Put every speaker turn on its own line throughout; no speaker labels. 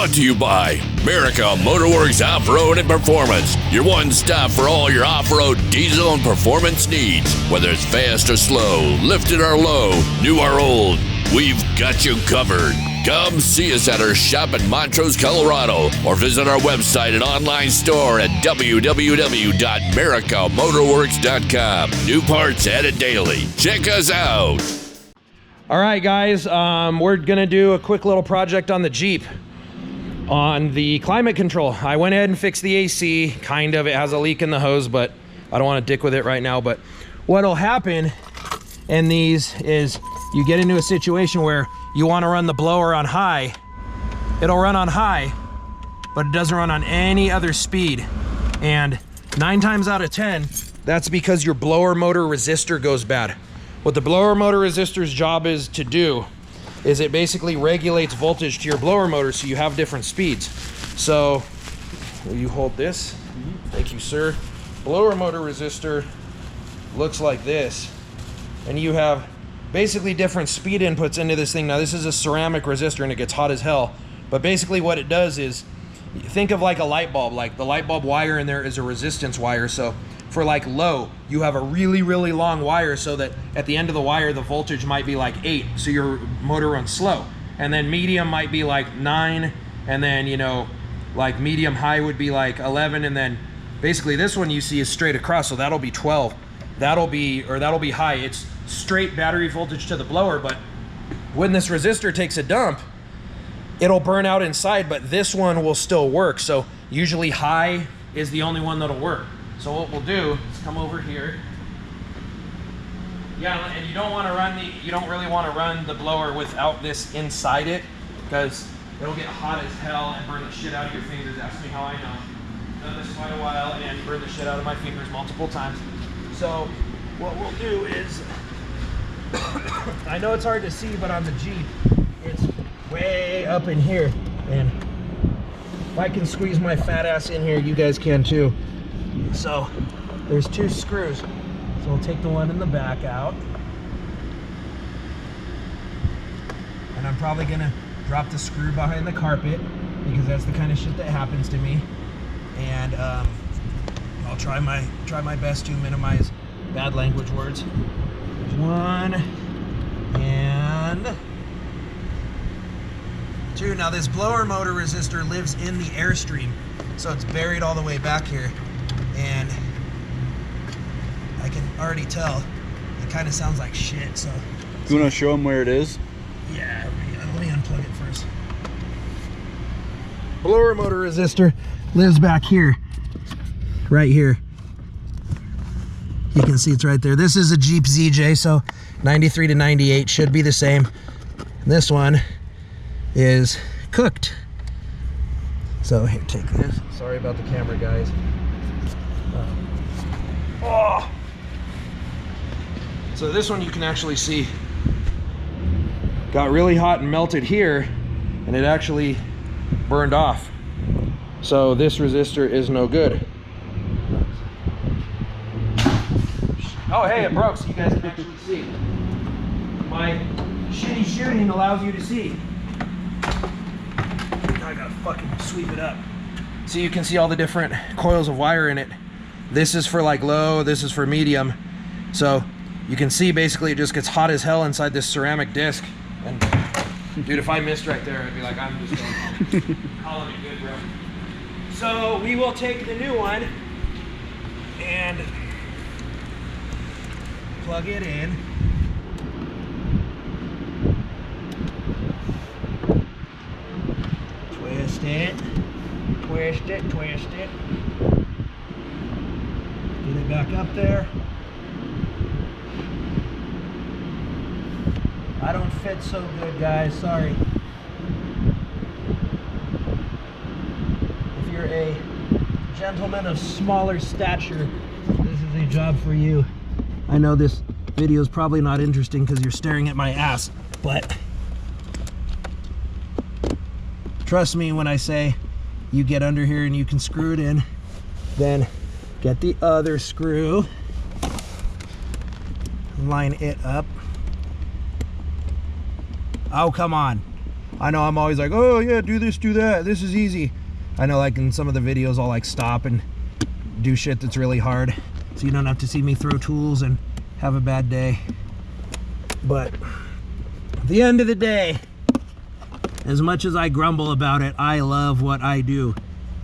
Brought to you by Merica Motorworks Off-Road and Performance, your one-stop for all your off-road diesel and performance needs. Whether it's fast or slow, lifted or low, new or old, we've got you covered. Come see us at our shop in Montrose, Colorado, or visit our website and online store at www.mericamotorworks.com. New parts added daily. Check us out.
All right, guys, we're gonna do a quick little project on the Jeep. On the climate control, I went ahead and fixed the AC, kind of. It has a leak in the hose, but I don't want to dick with it right now. But what'll happen in these is you get into a situation where you want to run the blower on high. It'll run on high, but it doesn't run on any other speed. And 9 times out of 10, that's because your blower motor resistor goes bad. What the blower motor resistor's job is to do is it basically regulates voltage to your blower motor so you have different speeds. So, will you hold this? Thank you, sir. Blower motor resistor looks like this. And you have basically different speed inputs into this thing. Now, this is a ceramic resistor and it gets hot as hell. But basically what it does is, think of like a light bulb. Like the light bulb wire in there is a resistance wire. So for like low, you have a really, really long wire so that at the end of the wire, the voltage might be like 8, so your motor runs slow. And then medium might be like 9, and then, you know, like medium high would be like 11, and then basically this one you see is straight across, so that'll be 12. That'll be high. It's straight battery voltage to the blower, but when this resistor takes a dump, it'll burn out inside, but this one will still work. So usually high is the only one that'll work. So what we'll do is come over here. Yeah, and you don't really want to run the blower without this inside it, because it'll get hot as hell and burn the shit out of your fingers. Ask me how I know. I've done this quite a while and burned the shit out of my fingers multiple times. So what we'll do is, I know it's hard to see, but on the Jeep, it's way up in here. And if I can squeeze my fat ass in here, you guys can too. So there's 2 screws. So we'll take the one in the back out. And I'm probably gonna drop the screw behind the carpet because that's the kind of shit that happens to me. And I'll try my best to minimize bad language words. There's 1 and 2. Now this blower motor resistor lives in the airstream, so it's buried all the way back here. And I can already tell it kind of sounds like shit. So
you want to show them where it is?
Yeah, let me unplug it first. Blower motor resistor lives back here, right here. You can see it's right there. This is a Jeep ZJ, so 93 to 98 should be the same. This one is cooked. So here, take this. Sorry about the camera, guys. Oh. So this one you can actually see got really hot and melted here, and it actually burned off. So this resistor is no good. Oh, hey, it broke, so you guys can actually see. My shitty shooting allows you to see. Now I gotta fucking sweep it up. So you can see all the different coils of wire in it. This is for like low, this is for medium. So you can see basically it just gets hot as hell inside this ceramic disc. And dude, if I missed right there, I'd be like, I'm just going home. Calling it good, bro. So we will take the new one and plug it in. Twist it, twist it, twist it. Get it back up there. I don't fit so good, guys, sorry. If you're a gentleman of smaller stature, this is a job for you. I know this video is probably not interesting because you're staring at my ass, but trust me when I say you get under here and you can screw it in, then get the other screw, line it up. Oh, come on. I know I'm always like, oh yeah, do this, do that, this is easy. I know like in some of the videos I'll like stop and do shit that's really hard, so you don't have to see me throw tools and have a bad day. But at the end of the day, as much as I grumble about it, I love what I do.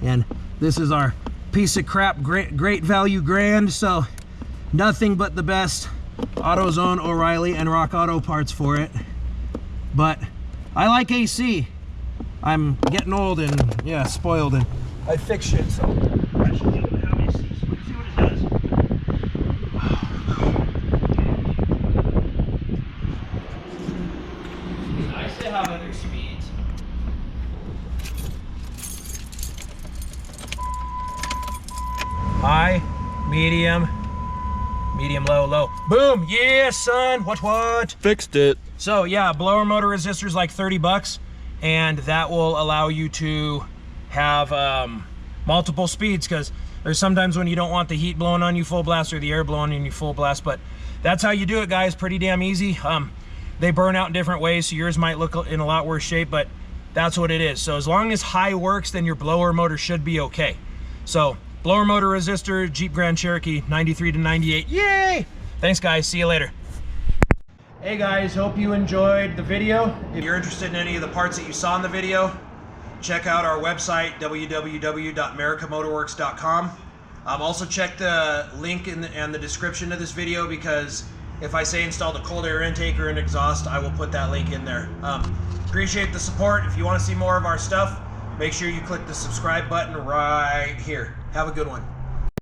And this is our piece of crap, great value Grand, so nothing but the best AutoZone, O'Reilly, and Rock Auto parts for it. But I like AC. I'm getting old and, yeah, spoiled, and I fix shit, so I should even have AC. So let's see what it does. It's nice to have other speeds. High, medium, low, low. Boom! Yeah, son. What?
Fixed it.
So yeah, blower motor resistor is like 30 bucks, and that will allow you to have multiple speeds, because there's sometimes when you don't want the heat blowing on you full blast or the air blowing on you full blast, but that's how you do it, guys. Pretty damn easy. They burn out in different ways, so yours might look in a lot worse shape, but that's what it is. So as long as high works, then your blower motor should be okay. So blower motor resistor, Jeep Grand Cherokee, 93 to 98. Yay! Thanks, guys. See you later. Hey guys, hope you enjoyed the video. If you're interested in any of the parts that you saw in the video, check out our website, www.mericamotorworks.com. Also check the link and the description of this video, because if I say install the cold air intake or an exhaust, I will put that link in there. Appreciate the support. If you want to see more of our stuff, make sure you click the subscribe button right here. Have a good one.